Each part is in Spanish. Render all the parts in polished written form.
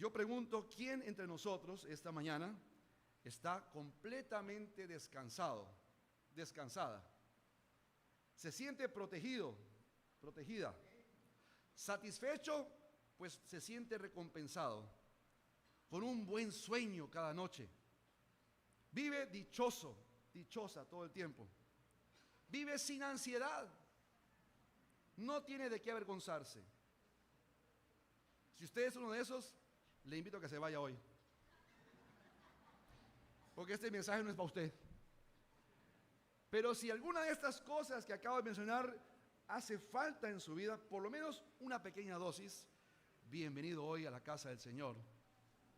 Yo pregunto, ¿quién entre nosotros esta mañana está completamente descansado, descansada? ¿Se siente protegido, protegida? ¿Satisfecho? Pues se siente recompensado, con un buen sueño cada noche. Vive dichoso, dichosa todo el tiempo. Vive sin ansiedad. No tiene de qué avergonzarse. Si usted es uno de esos, le invito a que se vaya hoy, porque este mensaje no es para usted. Pero si alguna de estas cosas que acabo de mencionar hace falta en su vida, por lo menos una pequeña dosis, bienvenido hoy a la casa del Señor,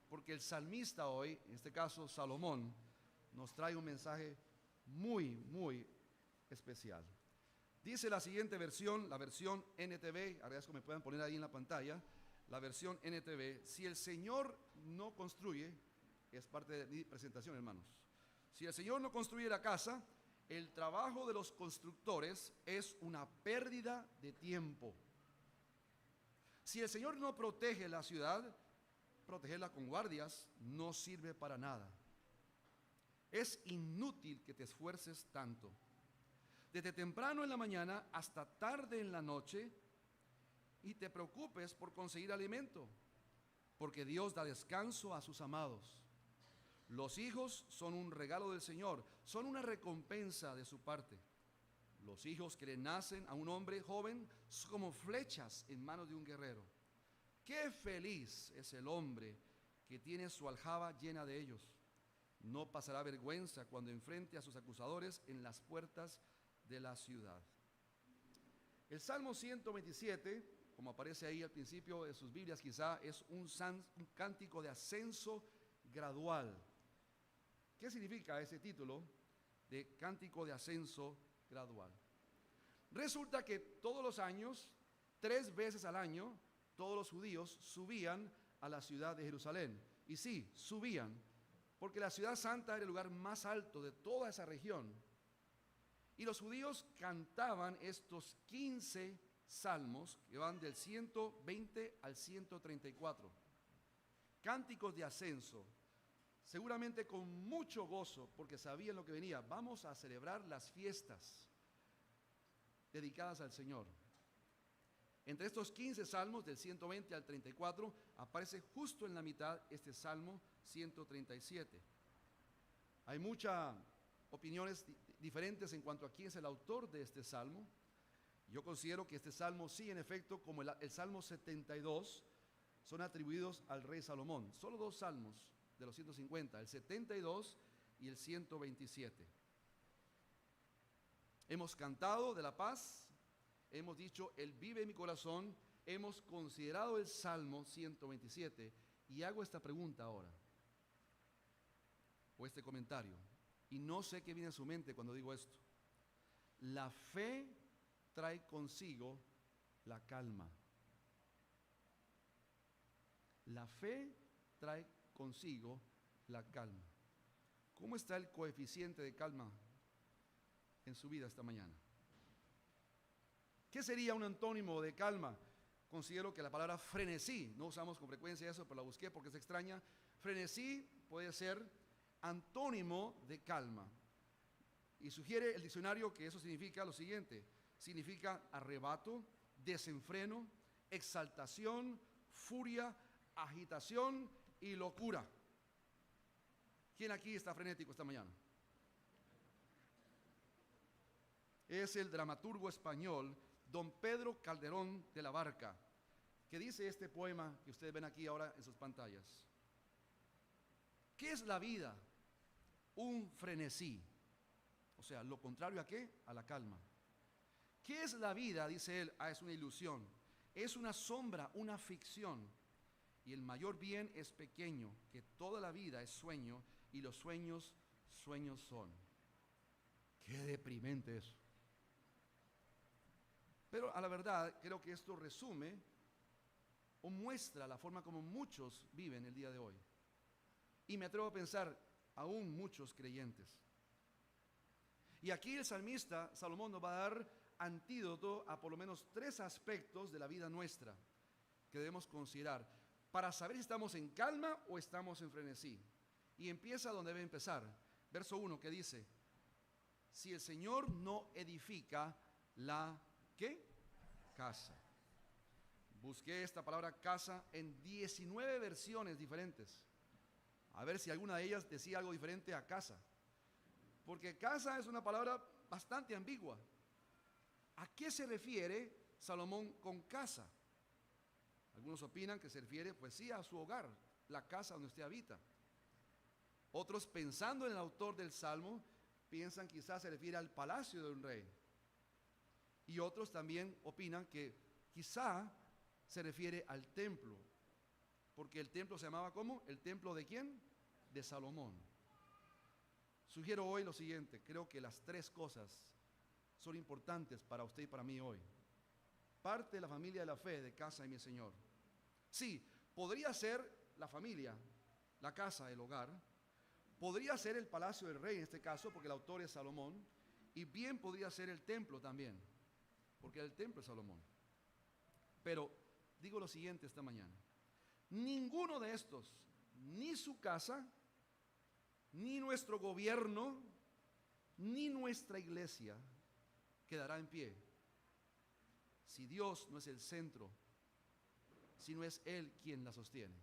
porque el salmista hoy, en este caso Salomón, nos trae un mensaje muy, muy especial. Dice la siguiente versión, la versión NTV, agradezco que me puedan poner ahí en la pantalla, la versión NTV: si el Señor no construye, es parte de mi presentación, hermanos, si el Señor no construye la casa, el trabajo de los constructores es una pérdida de tiempo. Si el Señor no protege la ciudad, protegerla con guardias no sirve para nada. Es inútil que te esfuerces tanto. Desde temprano en la mañana hasta tarde en la noche, y te preocupes por conseguir alimento, porque Dios da descanso a sus amados. Los hijos son un regalo del Señor, son una recompensa de su parte. Los hijos que le nacen a un hombre joven son como flechas en manos de un guerrero. Qué feliz es el hombre que tiene su aljaba llena de ellos. No pasará vergüenza cuando enfrente a sus acusadores en las puertas de la ciudad. El Salmo 127, como aparece ahí al principio de sus Biblias, quizá es un cántico de ascenso gradual. ¿Qué significa ese título de cántico de ascenso gradual? Resulta que todos los años, 3 veces al año, todos los judíos subían a la ciudad de Jerusalén. Y sí, subían, porque la ciudad santa era el lugar más alto de toda esa región. Y los judíos cantaban estos 15 salmos que van del 120 al 134. Cánticos de ascenso, seguramente con mucho gozo, porque sabían lo que venía. Vamos a celebrar las fiestas dedicadas al Señor. Entre estos 15 salmos, del 120 al 34, aparece justo en la mitad este Salmo 137. Hay muchas opiniones diferentes en cuanto a quién es el autor de este salmo. Yo considero que este salmo, sí, en efecto, como el Salmo 72, son atribuidos al rey Salomón. Solo 2 salmos de los 150, el 72 y el 127. Hemos cantado de la paz, hemos dicho, Él vive en mi corazón, hemos considerado el Salmo 127, y hago esta pregunta ahora, o este comentario, y no sé qué viene a su mente cuando digo esto. La fe trae consigo la calma. La fe trae consigo la calma. ¿Cómo está el coeficiente de calma en su vida esta mañana? ¿Qué sería un antónimo de calma? Considero que la palabra frenesí, no usamos con frecuencia eso, pero la busqué porque es extraña. Frenesí puede ser antónimo de calma. Y sugiere el diccionario que eso significa lo siguiente: significa arrebato, desenfreno, exaltación, furia, agitación y locura. ¿Quién aquí está frenético esta mañana? Es el dramaturgo español don Pedro Calderón de la Barca, que dice este poema que ustedes ven aquí ahora en sus pantallas. ¿Qué es la vida? Un frenesí. O sea, lo contrario ¿a qué? A la calma. ¿Qué es la vida? Dice él, es una ilusión, es una sombra, una ficción. Y el mayor bien es pequeño, que toda la vida es sueño, y los sueños, sueños son. Qué deprimente eso. Pero a la verdad, creo que esto resume o muestra la forma como muchos viven el día de hoy. Y me atrevo a pensar, aún muchos creyentes. Y aquí el salmista Salomón nos va a dar antídoto a por lo menos 3 aspectos de la vida nuestra que debemos considerar para saber si estamos en calma o estamos en frenesí. Y empieza donde debe empezar. Verso 1 que dice, si el Señor no edifica la, ¿qué? Casa. Busqué esta palabra casa en 19 versiones diferentes. A ver si alguna de ellas decía algo diferente a casa. Porque casa es una palabra bastante ambigua. ¿A qué se refiere Salomón con casa? Algunos opinan que se refiere, pues sí, a su hogar, la casa donde usted habita. Otros, pensando en el autor del Salmo, piensan quizás se refiere al palacio de un rey. Y otros también opinan que quizá se refiere al templo, porque el templo se llamaba ¿cómo? ¿El templo de quién? De Salomón. Sugiero hoy lo siguiente, creo que las tres cosas son importantes para usted y para mí hoy. Parte de la familia de la fe de casa de mi Señor. Sí, podría ser la familia, la casa, el hogar. Podría ser el palacio del rey en este caso, porque el autor es Salomón. Y bien podría ser el templo también, porque el templo es Salomón. Pero digo lo siguiente esta mañana. Ninguno de estos, ni su casa, ni nuestro gobierno, ni nuestra iglesia, quedará en pie si Dios no es el centro, si no es Él quien la sostiene.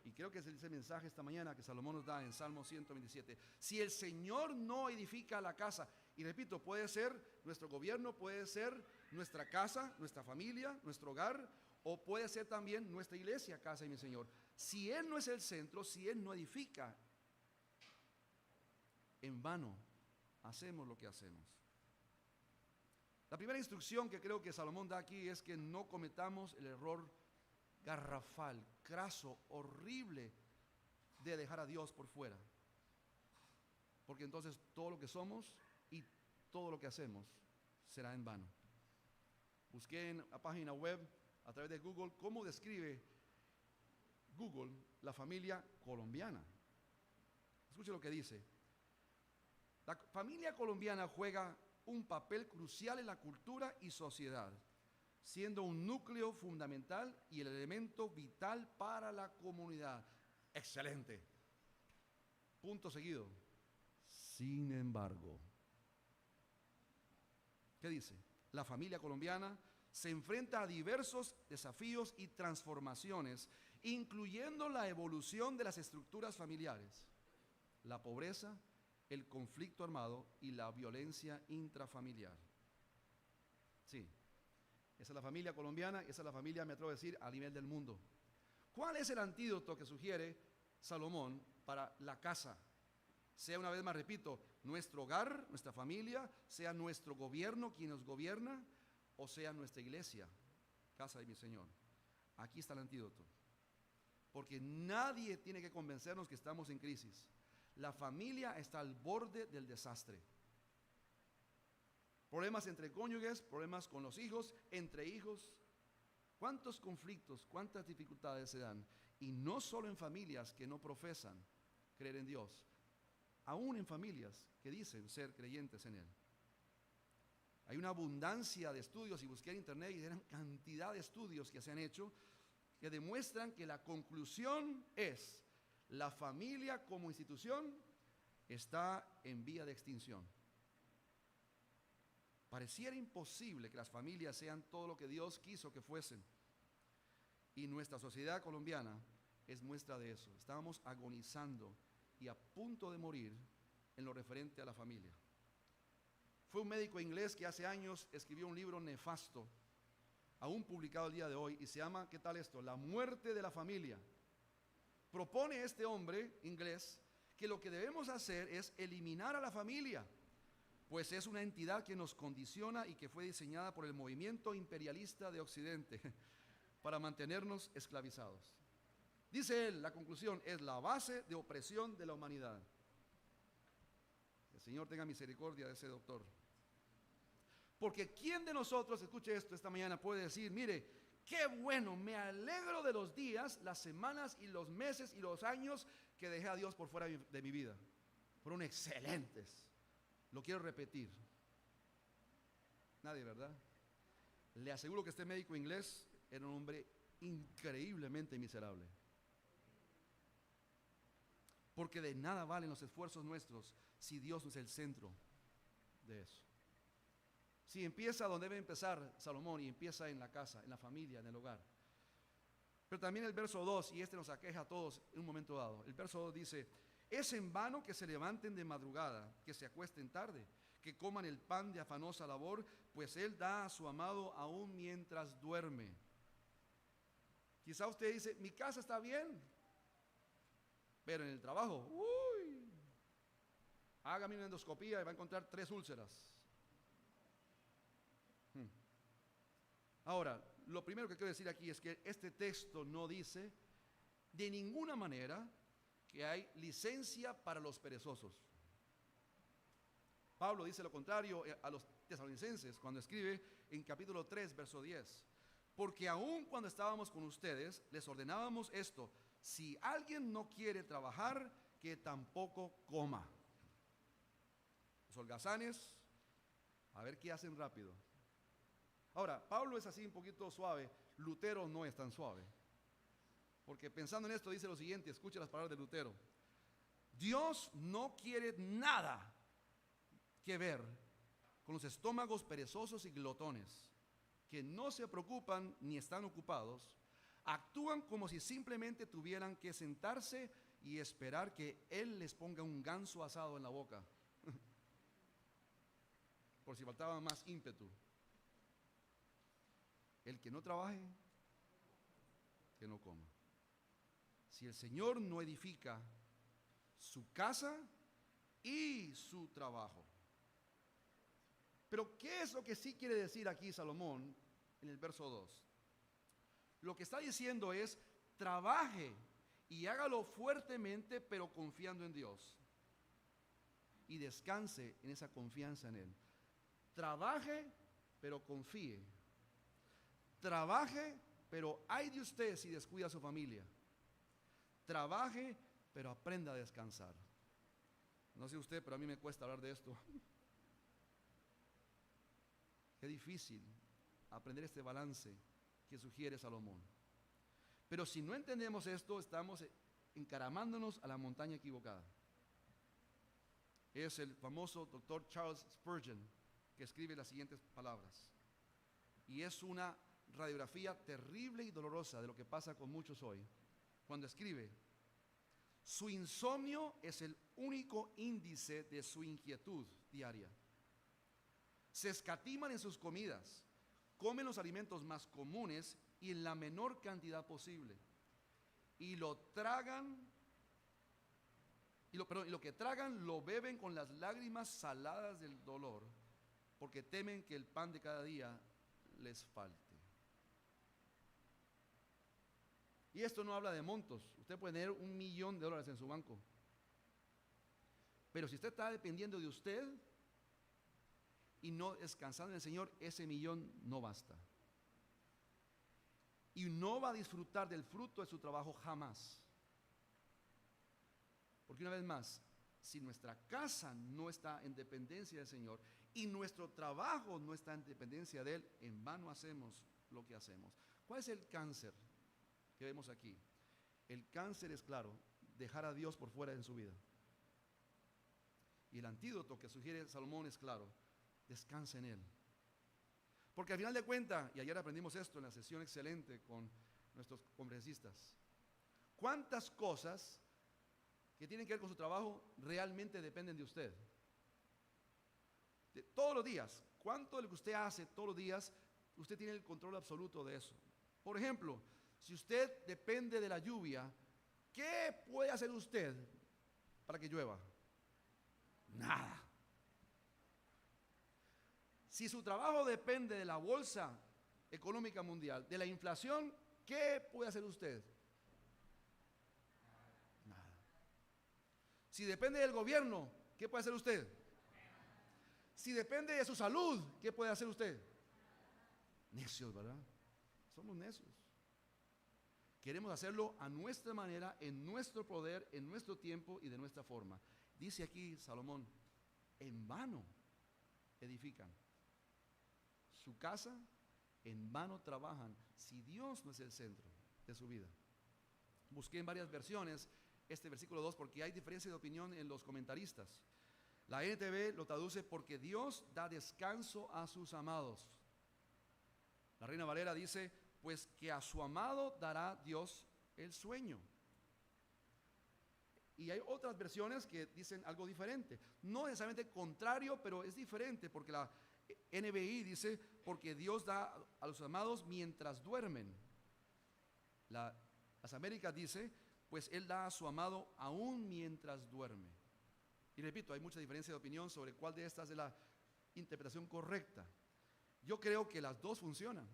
Y creo que es ese mensaje esta mañana que Salomón nos da en Salmo 127. Si el Señor no edifica la casa, y repito, puede ser nuestro gobierno, puede ser nuestra casa, nuestra familia, nuestro hogar, o puede ser también nuestra iglesia, casa de mi Señor. Si Él no es el centro, si Él no edifica, en vano hacemos lo que hacemos. La primera instrucción que creo que Salomón da aquí es que no cometamos el error garrafal, craso, horrible de dejar a Dios por fuera. Porque entonces todo lo que somos y todo lo que hacemos será en vano. Busqué en la página web a través de Google cómo describe Google la familia colombiana. Escuche lo que dice. La familia colombiana juega un papel crucial en la cultura y sociedad, siendo un núcleo fundamental y el elemento vital para la comunidad. Excelente. Punto seguido. Sin embargo, ¿qué dice? La familia colombiana se enfrenta a diversos desafíos y transformaciones, incluyendo la evolución de las estructuras familiares, la pobreza, el conflicto armado y la violencia intrafamiliar. Sí, esa es la familia colombiana, esa es la familia, me atrevo a decir, a nivel del mundo. ¿Cuál es el antídoto que sugiere Salomón para la casa? Sea, una vez más repito, nuestro hogar, nuestra familia, sea nuestro gobierno quien nos gobierna, o sea nuestra iglesia, casa de mi Señor. Aquí está el antídoto. Porque nadie tiene que convencernos que estamos en crisis. La familia está al borde del desastre. Problemas entre cónyuges, problemas con los hijos, entre hijos. ¿Cuántos conflictos, cuántas dificultades se dan? Y no solo en familias que no profesan creer en Dios, aún en familias que dicen ser creyentes en Él. Hay una abundancia de estudios, y busqué en internet y eran cantidad de estudios que se han hecho que demuestran que la conclusión es: la familia como institución está en vía de extinción. Pareciera imposible que las familias sean todo lo que Dios quiso que fuesen. Y nuestra sociedad colombiana es muestra de eso. Estábamos agonizando y a punto de morir en lo referente a la familia. Fue un médico inglés que hace años escribió un libro nefasto, aún publicado el día de hoy, y se llama, ¿qué tal esto? La muerte de la familia. Propone este hombre inglés que lo que debemos hacer es eliminar a la familia, pues es una entidad que nos condiciona y que fue diseñada por el movimiento imperialista de Occidente para mantenernos esclavizados. Dice él, la conclusión es la base de opresión de la humanidad. El Señor tenga misericordia de ese doctor. Porque ¿quién de nosotros, escuche esto esta mañana, puede decir, mire, qué bueno, me alegro de los días, las semanas y los meses y los años que dejé a Dios por fuera de mi vida? Fueron excelentes. Lo quiero repetir. Nadie, ¿verdad? Le aseguro que este médico inglés era un hombre increíblemente miserable. Porque de nada valen los esfuerzos nuestros si Dios no es el centro de eso. Si empieza donde debe empezar Salomón, y empieza en la casa, en la familia, en el hogar. Pero también el verso 2, y este nos aqueja a todos en un momento dado. El verso 2 dice: es en vano que se levanten de madrugada, que se acuesten tarde, que coman el pan de afanosa labor, pues él da a su amado aún mientras duerme. Quizá usted dice: mi casa está bien, pero en el trabajo, hágame una endoscopía y va a encontrar 3 úlceras. Ahora, lo primero que quiero decir aquí es que este texto no dice de ninguna manera que hay licencia para los perezosos. Pablo dice lo contrario a los tesalonicenses cuando escribe en capítulo 3, verso 10. Porque aun cuando estábamos con ustedes, les ordenábamos esto: si alguien no quiere trabajar, que tampoco coma. Los holgazanes, a ver qué hacen rápido. Ahora, Pablo es así un poquito suave, Lutero no es tan suave. Porque pensando en esto dice lo siguiente, escucha las palabras de Lutero: Dios no quiere nada que ver con los estómagos perezosos y glotones, que no se preocupan ni están ocupados, actúan como si simplemente tuvieran que sentarse y esperar que Él les ponga un ganso asado en la boca, por si faltaba más ímpetu. El que no trabaje, que no coma. Si el Señor no edifica su casa y su trabajo. Pero ¿qué es lo que sí quiere decir aquí Salomón en el verso 2? Lo que está diciendo es: trabaje y hágalo fuertemente, pero confiando en Dios. Y descanse en esa confianza en Él. Trabaje, pero confíe. Trabaje, pero ay de usted si descuida a su familia. Trabaje, pero aprenda a descansar. No sé usted, pero a mí me cuesta hablar de esto. Qué difícil aprender este balance que sugiere Salomón. Pero si no entendemos esto, estamos encaramándonos a la montaña equivocada. Es el famoso doctor Charles Spurgeon que escribe las siguientes palabras. Y es una radiografía terrible y dolorosa de lo que pasa con muchos hoy. Cuando escribe: su insomnio es el único índice de su inquietud diaria. Se escatiman en sus comidas, comen los alimentos más comunes y en la menor cantidad posible, y lo tragan, y lo que tragan lo beben con las lágrimas saladas del dolor, porque temen que el pan de cada día les falte. Y esto no habla de montos. Usted puede tener $1,000,000 en su banco, pero si usted está dependiendo de usted y no descansando en el Señor, ese millón no basta. Y no va a disfrutar del fruto de su trabajo jamás. Porque una vez más, si nuestra casa no está en dependencia del Señor y nuestro trabajo no está en dependencia de Él, en vano hacemos lo que hacemos. ¿Cuál es el cáncer que vemos aquí? El cáncer es, claro, dejar a Dios por fuera en su vida. Y el antídoto que sugiere Salomón es claro: descansa en Él. Porque al final de cuentas, y ayer aprendimos esto en la sesión excelente con nuestros conferencistas, ¿cuántas cosas que tienen que ver con su trabajo realmente dependen de usted? De todos los días, ¿cuánto de lo que usted hace todos los días, usted tiene el control absoluto de eso? Por ejemplo, si usted depende de la lluvia, ¿qué puede hacer usted para que llueva? Nada. Si su trabajo depende de la bolsa económica mundial, de la inflación, ¿qué puede hacer usted? Nada. Si depende del gobierno, ¿qué puede hacer usted? Si depende de su salud, ¿qué puede hacer usted? Necios, ¿verdad? Somos necios. Queremos hacerlo a nuestra manera, en nuestro poder, en nuestro tiempo y de nuestra forma. Dice aquí Salomón: en vano edifican su casa, en vano trabajan, si Dios no es el centro de su vida. Busqué en varias versiones este versículo 2 porque hay diferencia de opinión en los comentaristas. La NTV lo traduce porque Dios da descanso a sus amados. La Reina Valera dice, pues que a su amado dará Dios el sueño. Y hay otras versiones que dicen algo diferente. No necesariamente contrario, pero es diferente porque la NBI dice, porque Dios da a los amados mientras duermen. Las Américas dice, pues Él da a su amado aún mientras duerme. Y repito, hay mucha diferencia de opinión sobre cuál de estas es la interpretación correcta. Yo creo que las dos funcionan.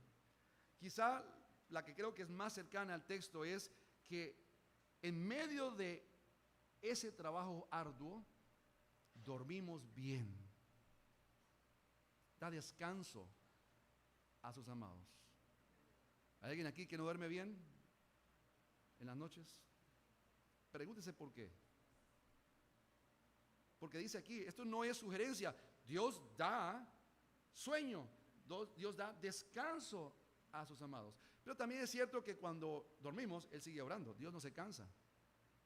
Quizá la que creo que es más cercana al texto es que en medio de ese trabajo arduo, dormimos bien. Da descanso a sus amados. ¿Hay alguien aquí que no duerme bien en las noches? Pregúntese por qué. Porque dice aquí, esto no es sugerencia, Dios da sueño, Dios da descanso a sus amados. Pero también es cierto que cuando dormimos, Él sigue orando, Dios no se cansa,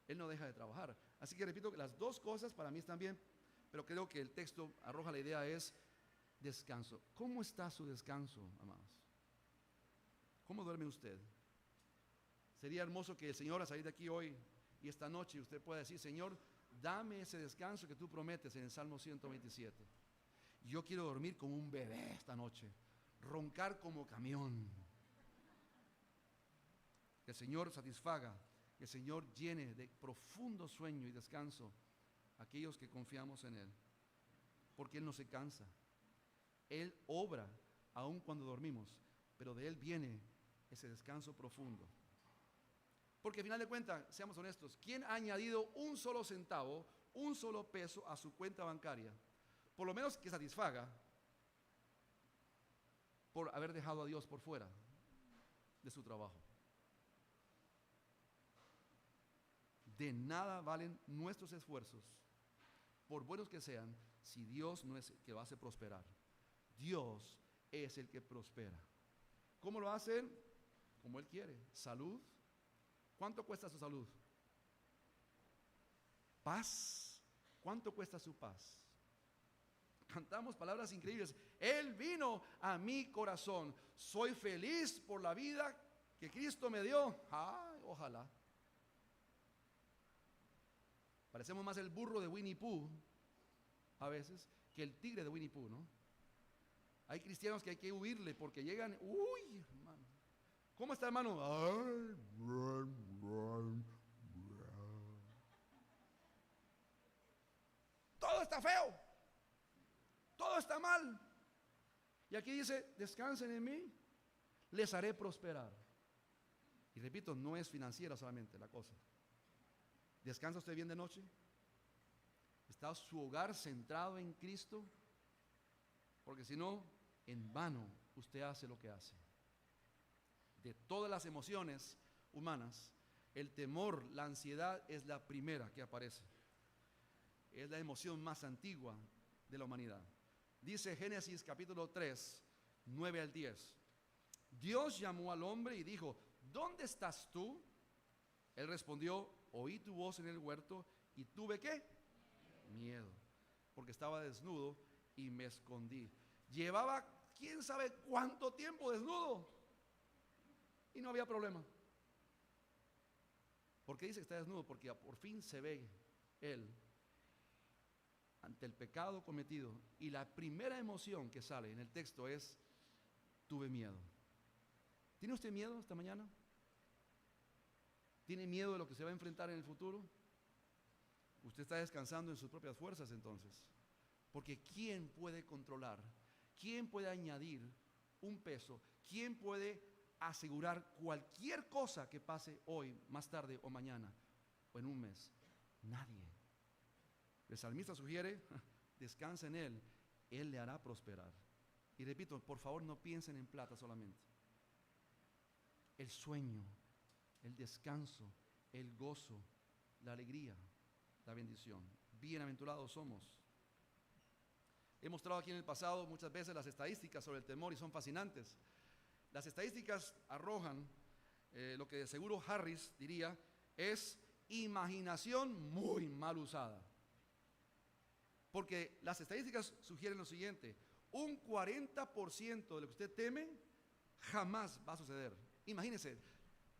Él no deja de trabajar. Así que repito que las dos cosas para mí están bien, pero creo que el texto arroja la idea es descanso. ¿Cómo está su descanso, amados? ¿Cómo duerme usted? Sería hermoso que el Señor, a salir de aquí hoy y esta noche, usted pueda decir, Señor, dame ese descanso que tú prometes en el Salmo 127. Yo quiero dormir como un bebé esta noche, roncar como camión. Que el Señor satisfaga, que el Señor llene de profundo sueño y descanso a aquellos que confiamos en Él. Porque Él no se cansa. Él obra aun cuando dormimos, pero de Él viene ese descanso profundo. Porque al final de cuentas, seamos honestos, ¿quién ha añadido un solo centavo, un solo peso a su cuenta bancaria? Por lo menos que satisfaga por haber dejado a Dios por fuera de su trabajo. De nada valen nuestros esfuerzos, por buenos que sean, si Dios no es el que lo hace prosperar. Dios es el que prospera. ¿Cómo lo hace Él? Como Él quiere. Salud. ¿Cuánto cuesta su salud? Paz. ¿Cuánto cuesta su paz? Cantamos palabras increíbles. Él vino a mi corazón. Soy feliz por la vida que Cristo me dio. Ay, ojalá. Parecemos más el burro de Winnie Pooh a veces que el tigre de Winnie Pooh, ¿no? Hay cristianos que hay que huirle porque llegan, uy, hermano. ¿Cómo está, hermano? Ay, todo está feo, todo está mal. Y aquí dice, descansen en mí, les haré prosperar. Y repito, no es financiera solamente la cosa. ¿Descansa usted bien de noche? ¿Está su hogar centrado en Cristo? Porque si no, en vano usted hace lo que hace. De todas las emociones humanas, el temor, la ansiedad es la primera que aparece. Es la emoción más antigua de la humanidad. Dice Génesis capítulo 3, 9 al 10. Dios llamó al hombre y dijo, ¿dónde estás tú? Él respondió, oí tu voz en el huerto y tuve ¿qué? Miedo, porque estaba desnudo y me escondí. Llevaba quién sabe cuánto tiempo desnudo y no había problema. ¿Por qué dice que está desnudo? Porque por fin se ve él ante el pecado cometido y la primera emoción que sale en el texto es tuve miedo. ¿Tiene usted miedo esta mañana? ¿Tiene miedo de lo que se va a enfrentar en el futuro? Usted está descansando en sus propias fuerzas entonces. Porque ¿quién puede controlar? ¿Quién puede añadir un peso? ¿Quién puede asegurar cualquier cosa que pase hoy, más tarde o mañana o en un mes? Nadie. El salmista sugiere, descansa en Él, Él le hará prosperar. Y repito, por favor no piensen en plata solamente. El sueño, el descanso, el gozo, la alegría, la bendición. Bienaventurados somos. He mostrado aquí en el pasado muchas veces las estadísticas sobre el temor y son fascinantes. Las estadísticas arrojan lo que de seguro Harris diría es imaginación muy mal usada. Porque las estadísticas sugieren lo siguiente: un 40% de lo que usted teme jamás va a suceder. Imagínese,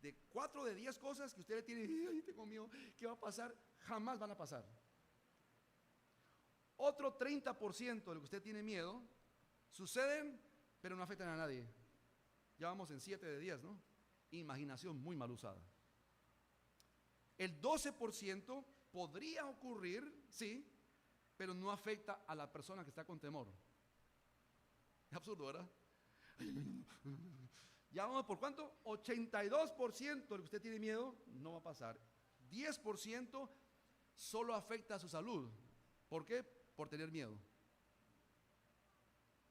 de 4 de 10 cosas que usted le tiene, ay, tengo miedo, ¿qué va a pasar? Jamás van a pasar. Otro 30% de lo que usted tiene miedo suceden, pero no afectan a nadie. Ya vamos en 7 de 10, ¿no? Imaginación muy mal usada. El 12% podría ocurrir, sí, pero no afecta a la persona que está con temor. Es absurdo, ¿verdad? Ya vamos por cuánto, 82% de lo que usted tiene miedo no va a pasar. 10% solo afecta a su salud. ¿Por qué? Por tener miedo.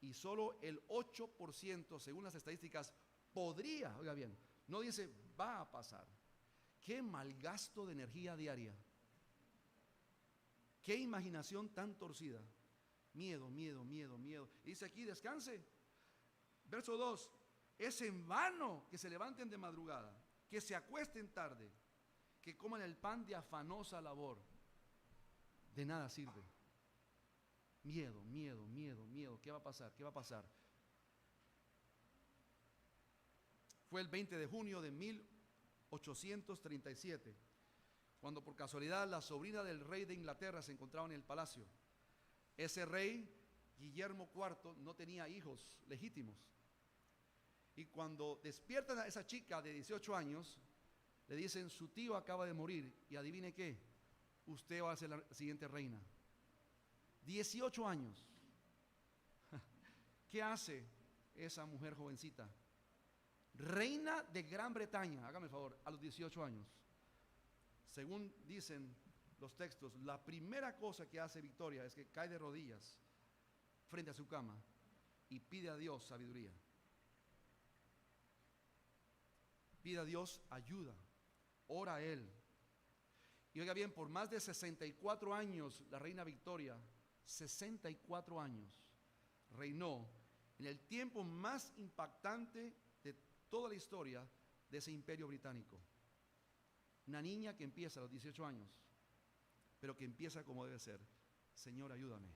Y solo el 8%, según las estadísticas, podría, oiga bien, no dice va a pasar. Qué malgasto de energía diaria. Qué imaginación tan torcida. Miedo, miedo, miedo, miedo. Y dice aquí, descanse. Verso 2. Es en vano que se levanten de madrugada, que se acuesten tarde, que coman el pan de afanosa labor. De nada sirve. Miedo, miedo, miedo, miedo. ¿Qué va a pasar? ¿Qué va a pasar? Fue el 20 de junio de 1837, cuando por casualidad la sobrina del rey de Inglaterra se encontraba en el palacio. Ese rey, Guillermo IV, no tenía hijos legítimos. Y cuando despiertan a esa chica de 18 años, le dicen, su tío acaba de morir, y adivine qué, usted va a ser la siguiente reina. 18 años. ¿Qué hace esa mujer jovencita? Reina de Gran Bretaña, hágame el favor, a los 18 años. Según dicen los textos, la primera cosa que hace Victoria es que cae de rodillas frente a su cama y pide a Dios sabiduría. Pide a Dios ayuda, ora a Él. Y oiga bien, por más de 64 años la reina Victoria, 64 años, reinó en el tiempo más impactante de toda la historia de ese imperio británico. Una niña que empieza a los 18 años, pero que empieza como debe ser. Señor, ayúdame.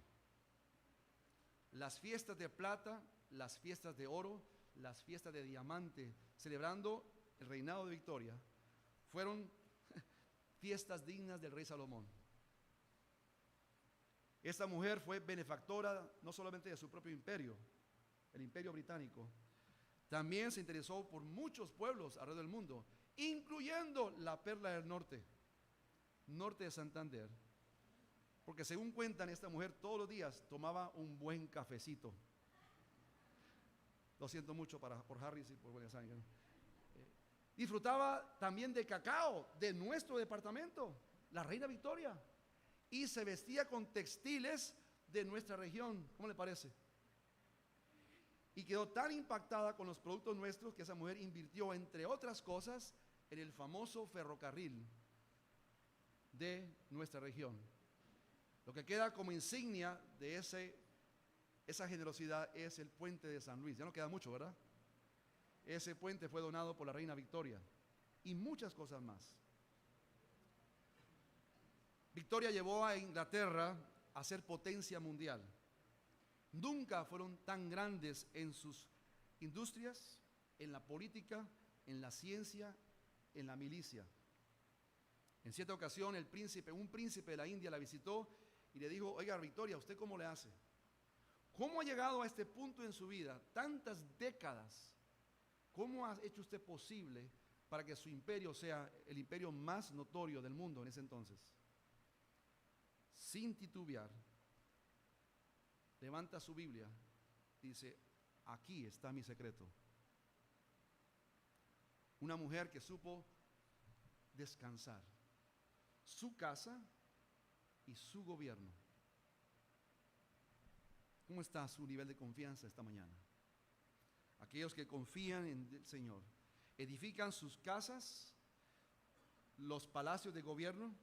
Las fiestas de plata, las fiestas de oro, las fiestas de diamante, celebrando el reinado de Victoria, fueron fiestas dignas del rey Salomón. Esta mujer fue benefactora no solamente de su propio imperio, el imperio británico, también se interesó por muchos pueblos alrededor del mundo, incluyendo la perla del norte, norte de Santander, porque según cuentan, esta mujer todos los días tomaba un buen cafecito. Lo siento mucho por Harris y por Buenos Aires. Disfrutaba también de cacao de nuestro departamento, la reina Victoria, y se vestía con textiles de nuestra región. ¿Cómo le parece? Y quedó tan impactada con los productos nuestros que esa mujer invirtió, entre otras cosas, en el famoso ferrocarril de nuestra región. Lo que queda como insignia de esa generosidad es el puente de San Luis. Ya no queda mucho, ¿verdad? Ese puente fue donado por la reina Victoria y muchas cosas más. Victoria llevó a Inglaterra a ser potencia mundial. Nunca fueron tan grandes en sus industrias, en la política, en la ciencia, en la milicia. En cierta ocasión un príncipe de la India la visitó y le dijo, oiga Victoria, ¿usted cómo le hace? ¿Cómo ha llegado a este punto en su vida, tantas décadas? ¿Cómo ha hecho usted posible para que su imperio sea el imperio más notorio del mundo en ese entonces? Sin titubear, levanta su Biblia y dice, aquí está mi secreto. Una mujer que supo descansar su casa y su gobierno. ¿Cómo está su nivel de confianza esta mañana? Aquellos que confían en el Señor, edifican sus casas, los palacios de gobierno,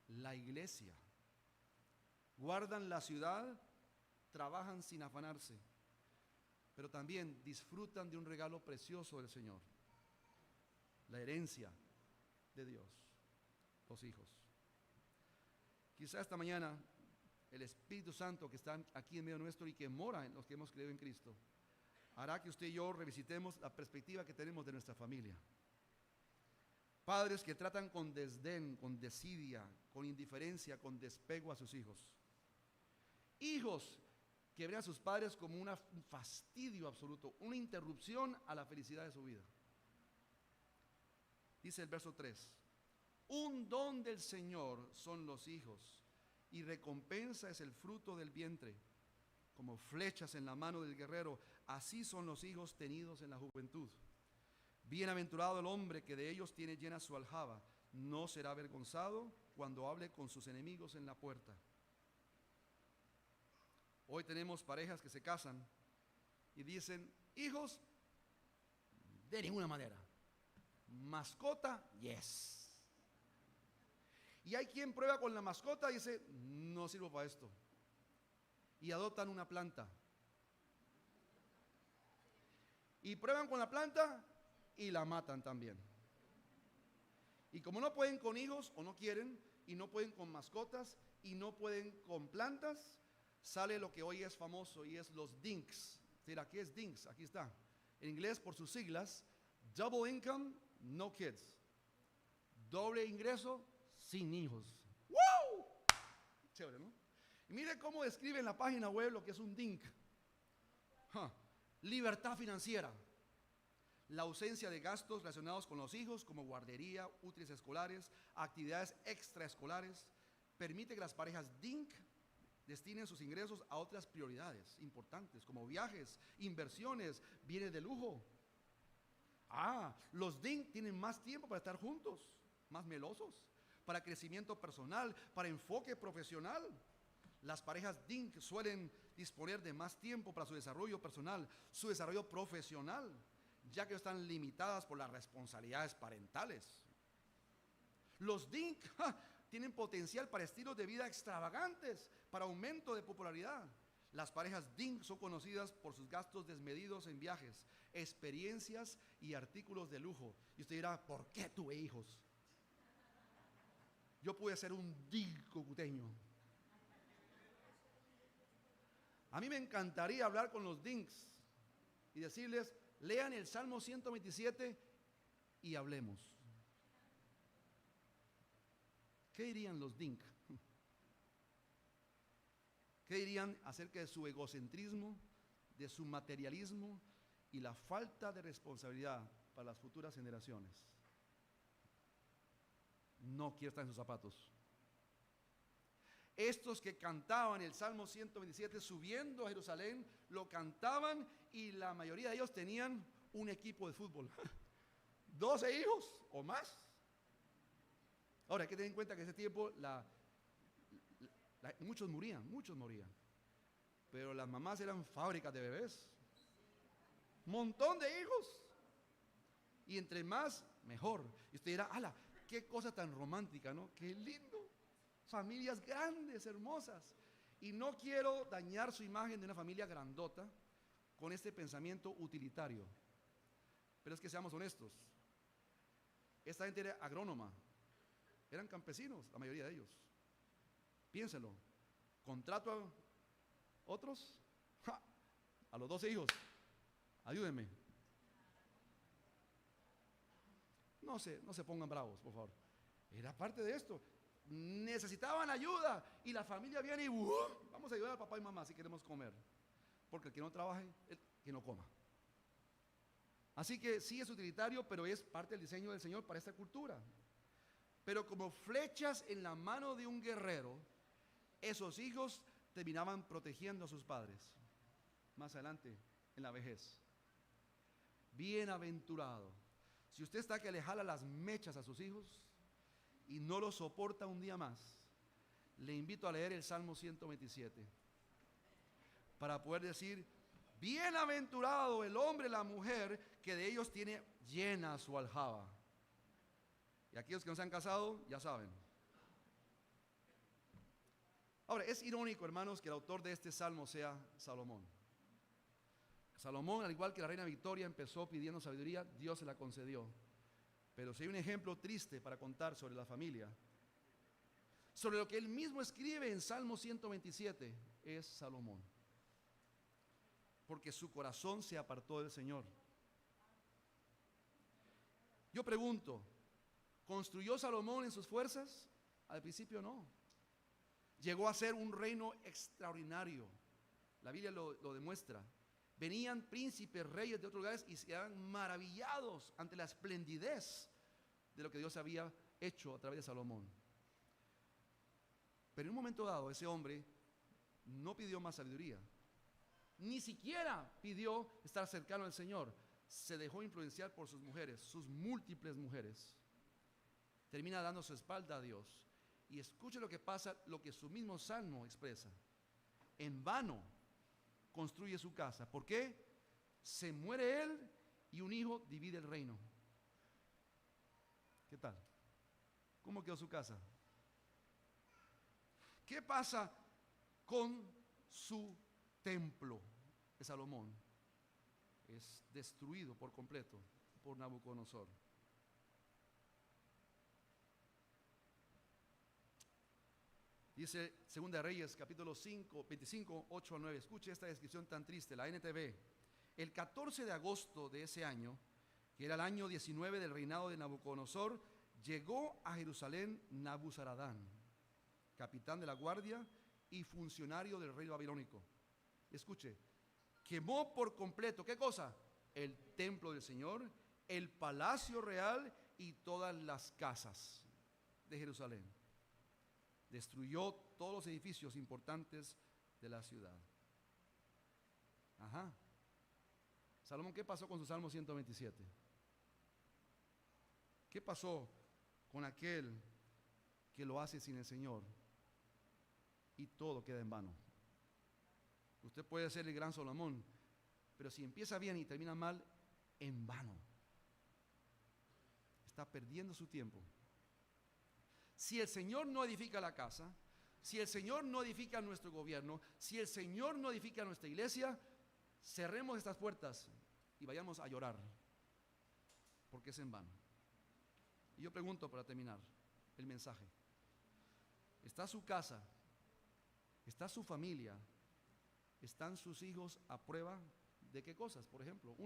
la iglesia, guardan la ciudad, trabajan sin afanarse, pero también disfrutan de un regalo precioso del Señor, la herencia de Dios, los hijos. Quizá esta mañana el Espíritu Santo que está aquí en medio nuestro y que mora en los que hemos creído en Cristo, hará que usted y yo revisitemos la perspectiva que tenemos de nuestra familia. Padres que tratan con desdén, con desidia, con indiferencia, con despego a sus hijos. Hijos que ven a sus padres como un fastidio absoluto, una interrupción a la felicidad de su vida. Dice el verso 3: un don del Señor son los hijos, y recompensa es el fruto del vientre. Como flechas en la mano del guerrero, así son los hijos tenidos en la juventud. Bienaventurado el hombre que de ellos tiene llena su aljaba, no será avergonzado cuando hable con sus enemigos en la puerta. Hoy tenemos parejas que se casan y dicen: hijos, de ninguna manera. Mascota, yes. Y hay quien prueba con la mascota y dice: no sirvo para esto. Y adoptan una planta. Y prueban con la planta y la matan también. Y como no pueden con hijos o no quieren, y no pueden con mascotas y no pueden con plantas, sale lo que hoy es famoso y es los DINKs. Dirá, ¿qué es DINKs? Aquí está. En inglés, por sus siglas, Double Income, No Kids. Doble ingreso, sin hijos. ¡Wow! Chévere, ¿no? Y mire cómo describe en la página web lo que es un DINK. Libertad financiera. La ausencia de gastos relacionados con los hijos, como guardería, útiles escolares, actividades extraescolares, permite que las parejas DINK destinen sus ingresos a otras prioridades importantes, como viajes, inversiones, bienes de lujo. Los DINK tienen más tiempo para estar juntos, más melosos, para crecimiento personal, para enfoque profesional. Las parejas DINK suelen disponer de más tiempo para su desarrollo personal, su desarrollo profesional, ya que están limitadas por las responsabilidades parentales. Los DINK tienen potencial para estilos de vida extravagantes, para aumento de popularidad. Las parejas DINK son conocidas por sus gastos desmedidos en viajes, experiencias y artículos de lujo. Y usted dirá: ¿por qué tuve hijos? Yo pude ser un DINK cucuteño. A mí me encantaría hablar con los DINKs y decirles: lean el Salmo 127 y hablemos. ¿Qué dirían los DINK? ¿Qué dirían acerca de su egocentrismo, de su materialismo y la falta de responsabilidad para las futuras generaciones? No quiero estar en sus zapatos. Estos que cantaban el Salmo 127 subiendo a Jerusalén, lo cantaban y la mayoría de ellos tenían un equipo de fútbol. 12 hijos o más. Ahora hay que tener en cuenta que en ese tiempo muchos morían. Pero las mamás eran fábricas de bebés. Montón de hijos. Y entre más, mejor. Y usted dirá: ¡hala! ¡Qué cosa tan romántica!, ¿no? ¡Qué lindo! Familias grandes, hermosas. Y no quiero dañar su imagen de una familia grandota con este pensamiento utilitario. Pero es que seamos honestos. Esta gente era agrónoma. Eran campesinos, la mayoría de ellos. Piénselo. Contrato a otros, a los 12 hijos. Ayúdenme. No se pongan bravos, por favor. Era parte de esto. Necesitaban ayuda y la familia viene y vamos a ayudar a papá y mamá si queremos comer. Porque el que no trabaje, el que no coma. Así que sí es utilitario, pero es parte del diseño del Señor para esta cultura. Pero como flechas en la mano de un guerrero, esos hijos terminaban protegiendo a sus padres más adelante en la vejez. Bienaventurado. Si usted está que le jala las mechas a sus hijos y no lo soporta un día más, le invito a leer el Salmo 127 para poder decir: bienaventurado el hombre, la mujer, que de ellos tiene llena su aljaba. Y aquellos que no se han casado, ya saben. Ahora, es irónico, hermanos, que el autor de este salmo sea Salomón. Salomón, al igual que la reina Victoria, empezó pidiendo sabiduría, Dios se la concedió. Pero si hay un ejemplo triste para contar sobre la familia, sobre lo que él mismo escribe en Salmo 127, es Salomón. Porque su corazón se apartó del Señor. Yo pregunto, ¿construyó Salomón en sus fuerzas? Al principio no. Llegó a ser un reino extraordinario. La Biblia lo demuestra. Venían príncipes, reyes de otros lugares y se quedaban maravillados ante la esplendidez de lo que Dios había hecho a través de Salomón. Pero en un momento dado, ese hombre no pidió más sabiduría. Ni siquiera pidió estar cercano al Señor. Se dejó influenciar por sus mujeres, sus múltiples mujeres. Termina dando su espalda a Dios. Y escuche lo que pasa, lo que su mismo Salmo expresa. En vano construye su casa. ¿Por qué? Se muere él y un hijo divide el reino. ¿Qué tal? ¿Cómo quedó su casa? ¿Qué pasa con su templo de Salomón? Es destruido por completo por Nabucodonosor. Dice 2 Reyes, capítulo 5, 25, 8 a 9. Escuche esta descripción tan triste, la NTV. El 14 de agosto de ese año, que era el año 19 del reinado de Nabucodonosor, llegó a Jerusalén Nabuzaradán, capitán de la guardia y funcionario del rey babilónico. Escuche, quemó por completo, ¿qué cosa? El templo del Señor, el palacio real y todas las casas de Jerusalén. Destruyó todos los edificios importantes de la ciudad. Ajá. Salomón, ¿qué pasó con su Salmo 127? ¿Qué pasó con aquel que lo hace sin el Señor y todo queda en vano? Usted puede ser el gran Salomón, pero si empieza bien y termina mal, en vano. Está perdiendo su tiempo. Si el Señor no edifica la casa, si el Señor no edifica nuestro gobierno, si el Señor no edifica nuestra iglesia, cerremos estas puertas y vayamos a llorar, porque es en vano. Y yo pregunto para terminar el mensaje, ¿está su casa, está su familia, están sus hijos a prueba de qué cosas? Por ejemplo,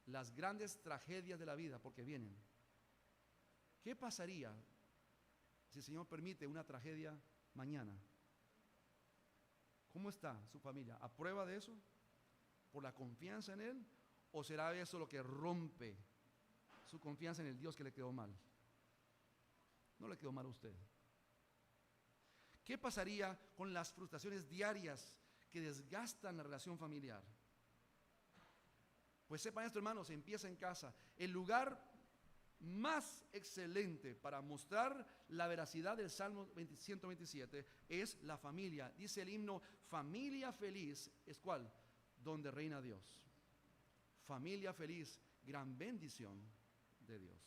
las grandes tragedias de la vida, porque vienen. ¿Qué pasaría si el Señor permite una tragedia mañana? ¿Cómo está su familia? ¿A prueba de eso? ¿Por la confianza en Él? ¿O será eso lo que rompe su confianza en el Dios que le quedó mal? No le quedó mal a usted. ¿Qué pasaría con las frustraciones diarias que desgastan la relación familiar? Pues sepan esto, hermanos, se empieza en casa. El lugar más excelente para mostrar la veracidad del Salmo 127 es la familia. Dice el himno, familia feliz, ¿es cuál? Donde reina Dios. Familia feliz, gran bendición de Dios.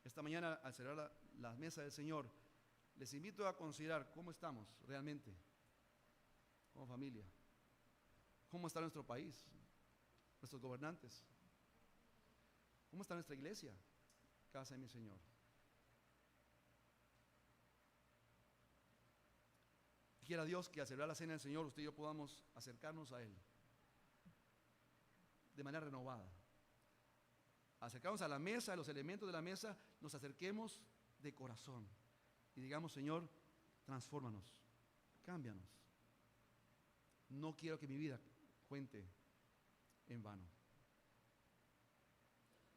Esta mañana, al cerrar la mesa del Señor, les invito a considerar cómo estamos realmente como familia. ¿Cómo está nuestro país? Nuestros gobernantes. ¿Cómo está nuestra iglesia? Casa de mi Señor. Quiera Dios que al celebrar la cena del Señor usted y yo podamos acercarnos a Él de manera renovada. Acercarnos a la mesa, a los elementos de la mesa, nos acerquemos de corazón y digamos, Señor, transfórmanos, cámbianos. No quiero que mi vida cuente en vano.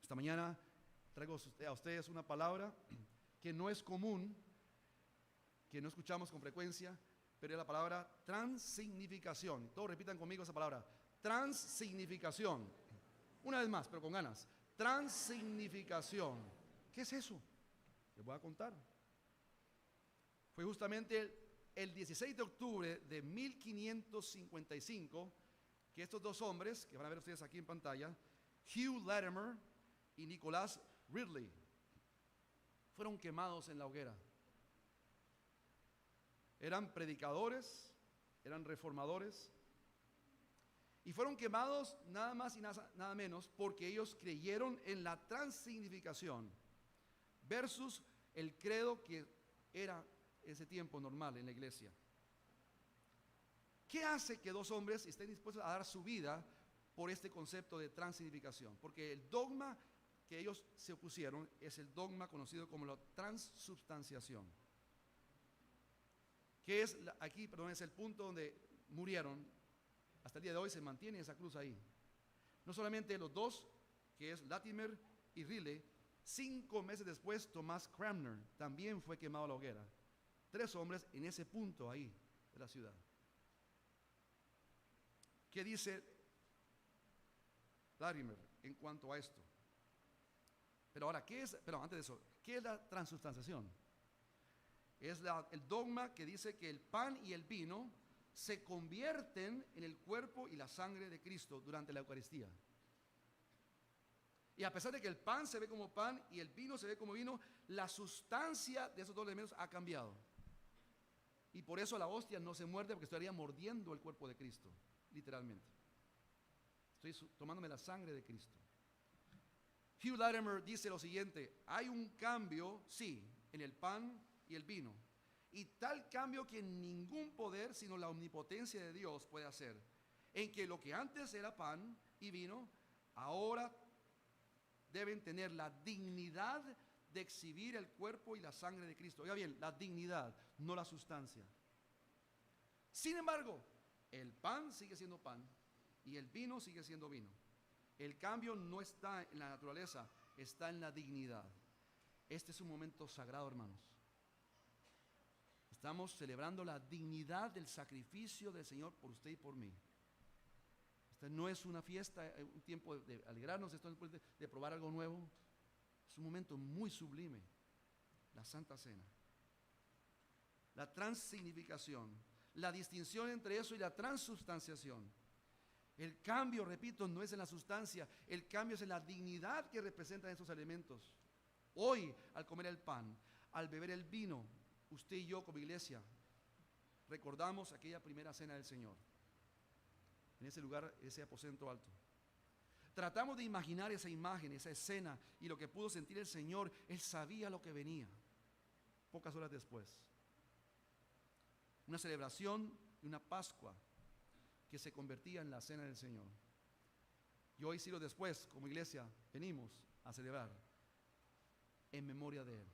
Esta mañana traigo a ustedes una palabra que no es común, que no escuchamos con frecuencia, pero es la palabra transignificación. Todos repitan conmigo esa palabra, transignificación. Una vez más, pero con ganas. Transignificación. ¿Qué es eso? Les voy a contar. Fue justamente el 16 de octubre de 1555 que estos dos hombres, que van a ver ustedes aquí en pantalla, Hugh Latimer y Nicholas Ridley, fueron quemados en la hoguera. Eran predicadores, eran reformadores, Y fueron quemados nada más y nada menos porque ellos creyeron en la transignificación versus el credo que era ese tiempo normal en la iglesia. ¿Qué hace que dos hombres estén dispuestos a dar su vida por este concepto de transignificación? Porque el dogma que ellos se opusieron es el dogma conocido como la transubstanciación, que es aquí, perdón, es el punto donde murieron. Hasta el día de hoy se mantiene esa cruz ahí. No solamente los dos, que es Latimer y Riley, 5 meses después Thomas Cranmer también fue quemado a la hoguera. 3 hombres en ese punto ahí de la ciudad. ¿Qué dice Latimer en cuanto a esto? Pero ahora, antes de eso, ¿qué es la transubstanciación? Es el dogma que dice que el pan y el vino se convierten en el cuerpo y la sangre de Cristo durante la Eucaristía. Y a pesar de que el pan se ve como pan y el vino se ve como vino, la sustancia de esos dos elementos ha cambiado. Y por eso la hostia no se muerde, porque estaría mordiendo el cuerpo de Cristo, literalmente. Estoy tomándome la sangre de Cristo. Hugh Latimer dice lo siguiente: hay un cambio, sí, en el pan y el vino, y tal cambio que ningún poder sino la omnipotencia de Dios puede hacer, en que lo que antes era pan y vino, ahora deben tener la dignidad de exhibir el cuerpo y la sangre de Cristo. Oiga bien, la dignidad, no la sustancia. Sin embargo, el pan sigue siendo pan y el vino sigue siendo vino. El cambio no está en la naturaleza, está en la dignidad. Este es un momento sagrado, hermanos. Estamos celebrando la dignidad del sacrificio del Señor por usted y por mí. Esta no es una fiesta, un tiempo de alegrarnos, esto es de probar algo nuevo. Es un momento muy sublime, la Santa Cena. La transignificación, la distinción entre eso y la transubstanciación. El cambio, repito, no es en la sustancia, el cambio es en la dignidad que representan esos elementos. Hoy, al comer el pan, al beber el vino, usted y yo como iglesia recordamos aquella primera cena del Señor, en ese lugar, ese aposento alto. Tratamos de imaginar esa imagen, esa escena y lo que pudo sentir el Señor. Él sabía lo que venía pocas horas después. Una celebración de una Pascua que se convertía en la cena del Señor. Y hoy, siglos después, como iglesia, venimos a celebrar en memoria de Él.